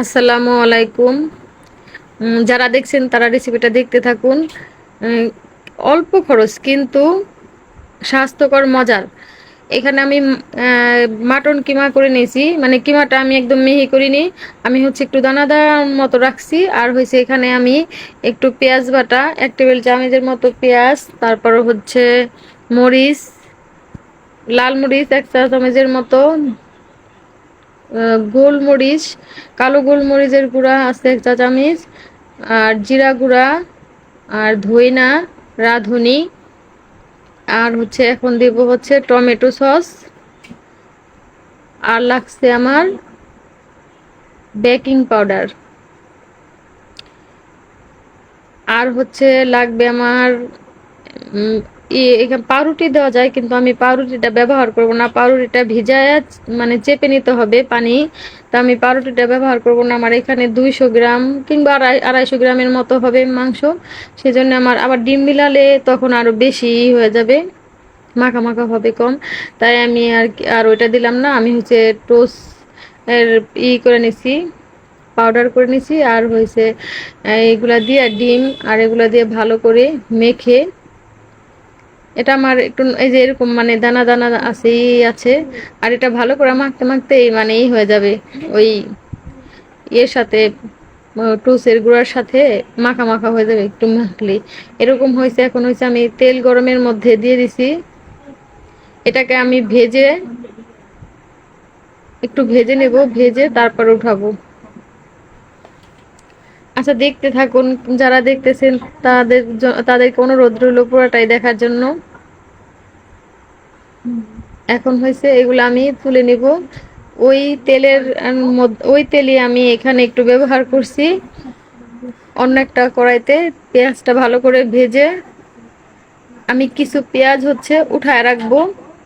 আসসালামু আলাইকুম। যারা দেখছেন তারা রেসিপিটা দেখতে থাকুন। উম, অল্প খরচ কিন্তু স্বাস্থ্যকর মজার। এখানে আমি মাটন কিমা করে নিয়েছি, মানে কিমাটা আমি একদম মিহি করিনি। আমি হচ্ছে একটু দানাদার মতো রাখছি। আর হয়েছে এখানে আমি একটু পেঁয়াজ বাটা 1 টেবিল চামচের মতো পেঁয়াজ, তারপর হচ্ছে মরিচ, লাল মরিচ 1 চা চামচের মতো, গোলমরিচ, কালো গোলমরিচের গুঁড়া আছে 1 চা চামচ, আর জিরা গুঁড়া, আর ধইনা, রাঁধুনি, আর হচ্ছে এখন দিব হচ্ছে টমেটো সস, আর লাগছে আমার বেকিং পাউডার, আর হচ্ছে লাগবে আমার এখানে পাউরুটি দেওয়া যায়, কিন্তু আমি পাউরুটিটা ব্যবহার করব না। পাউরুটিটা ভিজায় মানে চেপে নিতে হবে পানি। তা আমি পাউরুটিটা ব্যবহার করব না। আমার এখানে 200 গ্রাম কিংবা 250 গ্রামের মতো হবে মাংস। সেজন্য আমার আবার ডিম মিলালে তখন আরো বেশি হয়ে যাবে, মাখা মাখা হবে কম। তাই আমি আর ওইটা দিলাম না। আমি হচ্ছে টোস্ট এর করে নিছি, পাউডার করে নিছি। আর হয়েছে এইগুলা দিয়ে ডিম আর এগুলা দিয়ে ভালো করে মেখে, এটা আমার একটু এই যে এরকম মানে দানা দানা আছে। আর এটা ভালো করে মাখতে মাখতে মানে হয়ে যাবে ওই এর সাথে, টুসের গুঁড়ার সাথে মাখা মাখা হয়ে যাবে একটু মাখলে। এরকম হয়েছে। এখন হয়েছে আমি তেল গরমের মধ্যে দিয়ে দিছি। এটাকে আমি একটু ভেজে নেব, ভেজে তারপর উঠাবো। আচ্ছা, দেখতে থাকুন। যারা দেখতেছেন তাদেরকে অনুরোধ রইল পুরোটাই দেখার জন্য। এখন হয়েছে এগুলো আমি তুলে নিব। ওই তেলের ওই তেলই আমি এখানে একটু ব্যবহার করছি। অন্য একটা কড়াইতে পেঁয়াজটা ভালো করে ভেজে আমি কিছু পেঁয়াজ হচ্ছে উঠায় রাখবো,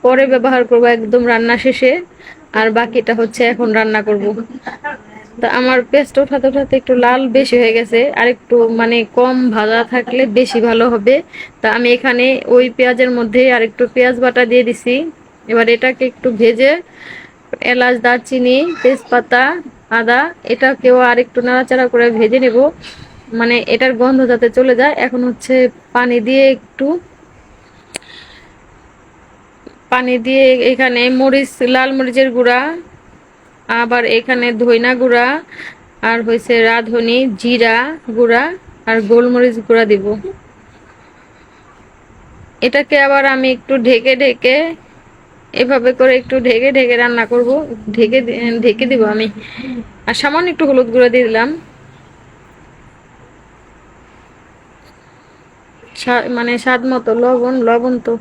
পরে ব্যবহার করব একদম রান্না শেষে। আর বাকিটা হচ্ছে এখন রান্না করব। তা আমার পেঁয়াজটা উঠাতে উঠাতে একটু লাল বেশি হয়ে গেছে, আর একটু মানে কম ভাজা থাকলে বেশি ভালো হবে। তা আমি এখানে ওই পেঁয়াজের মধ্যে আর একটু পেঁয়াজ বাটা দিয়ে দিছি। এবার এটাকে একটু ভেজে এলাচ, দারচিনি, তেজপাতা, আদা, এটাকেও আর একটু নাড়াচাড়া করে ভেজে নেব, মানে এটার গন্ধ যাতে চলে যায়। এখন হচ্ছে পানি দিয়ে একটু পানি দিয়ে এখানে লাল মরিচের গুঁড়া, আবার এখানে ধইনা গুঁড়া, আর হয়েছে রাঁধুনি, জিরা গুঁড়া, আর গোলমরিচ গুঁড়া দিব। এটাকে আবার আমি একটু ঢেকে ঢেকে এভাবে করে একটু ঢেকে ঢেকে রান্না করব। ঢেকে ঢেকে দিব আমি। আর সামান্য একটু হলুদ গুঁড়া দিয়ে দিলাম, মানে স্বাদ মতো লবণ। তো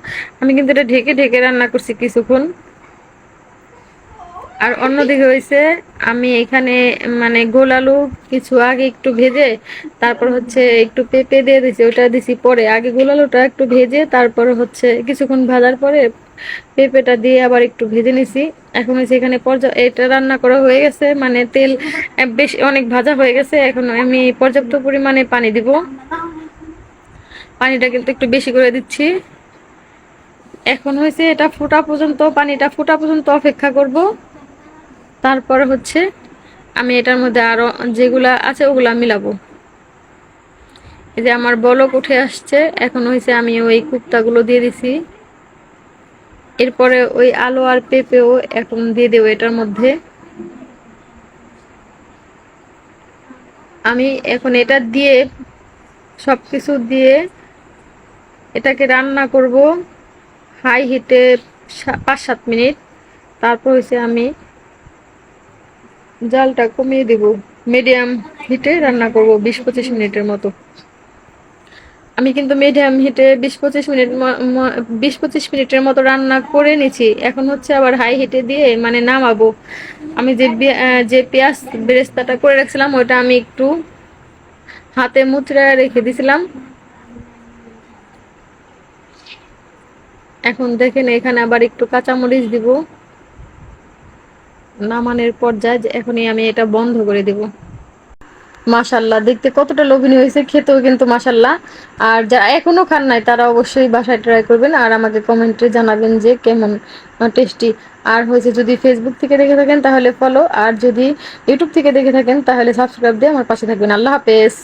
আমি কিন্তু এটা ঢেকে ঢেকে রান্না করছি কিছুক্ষণ। আর অন্যদিকে হয়েছে আমি এখানে মানে গোল আলু কিছু আগে একটু ভেজে তারপর হচ্ছে একটু পেঁপে দিয়ে দিছি, ওটা দিছি পরে। আগে গোল আলুটা একটু ভেজে তারপর হচ্ছে কিছুক্ষণ ভাজার পরে পেঁপেটা দিয়ে আবার একটু ভেজে নিছি। এখন হচ্ছে এখানে এটা রান্না করা হয়ে গেছে, মানে তেল বেশ অনেক ভাজা হয়ে গেছে। এখন আমি পর্যাপ্ত পরিমাণে পানি দিব। পানিটা কিন্তু একটু বেশি করে দিচ্ছি। এখন হয়েছে এটা পানিটা ফোটা পর্যন্ত অপেক্ষা করব। তারপর হচ্ছে আমি এটার মধ্যে আরো যেগুলা আছে ওগুলা মিলাবো। এই যে আমার বলক উঠে আসছে। এখন হয়েছে আমি ওই কুপ্তাগুলো দিয়ে দিছি। এরপরে ওই আলু আর পেঁপেও এখন দিয়ে দেবো এটার মধ্যে। আমি এখন এটা দিয়ে সবকিছু দিয়ে এটাকে রান্না করব হাই হিটে 5-7 মিনিট। তারপর হচ্ছে আমি জালটা কমিয়ে দিব, মিডিয়াম হিটে রান্না করব 20-25 মিনিটের মতো। আমি কিন্তু মিডিয়াম হিটে 20-25 মিনিটের মতো রান্না করে নিছি। এখন হচ্ছে আবার হাই হিটে দিয়ে মানে নামাবো। আমি যে পেঁয়াজ বেরেস্তাটা করে রাখছিলাম ওটা আমি একটু হাতে মুচড়ে রেখে দিছিলাম। এখন দেখেন এখানে আবার একটু কাঁচামরিচ দিব। নামানোর পর্যায়ে এখনই আমি এটা বন্ধ করে দিব। মাশাল্লাহ, দেখতে কতটা লোভনীয় হয়েছে, খেতেও কিন্তু মাশাল্লাহ। আর যারা এখনো খান নাই তারা অবশ্যই বাসায় ট্রাই করবেন, আর আমাকে কমেন্টে জানাবেন যে কেমন টেস্টি। আর হয়েছে যদি ফেসবুক থেকে দেখে থাকেন তাহলে ফলো, আর যদি ইউটিউব থেকে দেখে থাকেন তাহলে সাবস্ক্রাইব দিয়ে আমার পাশে থাকবেন। আল্লাহ হাফেজ।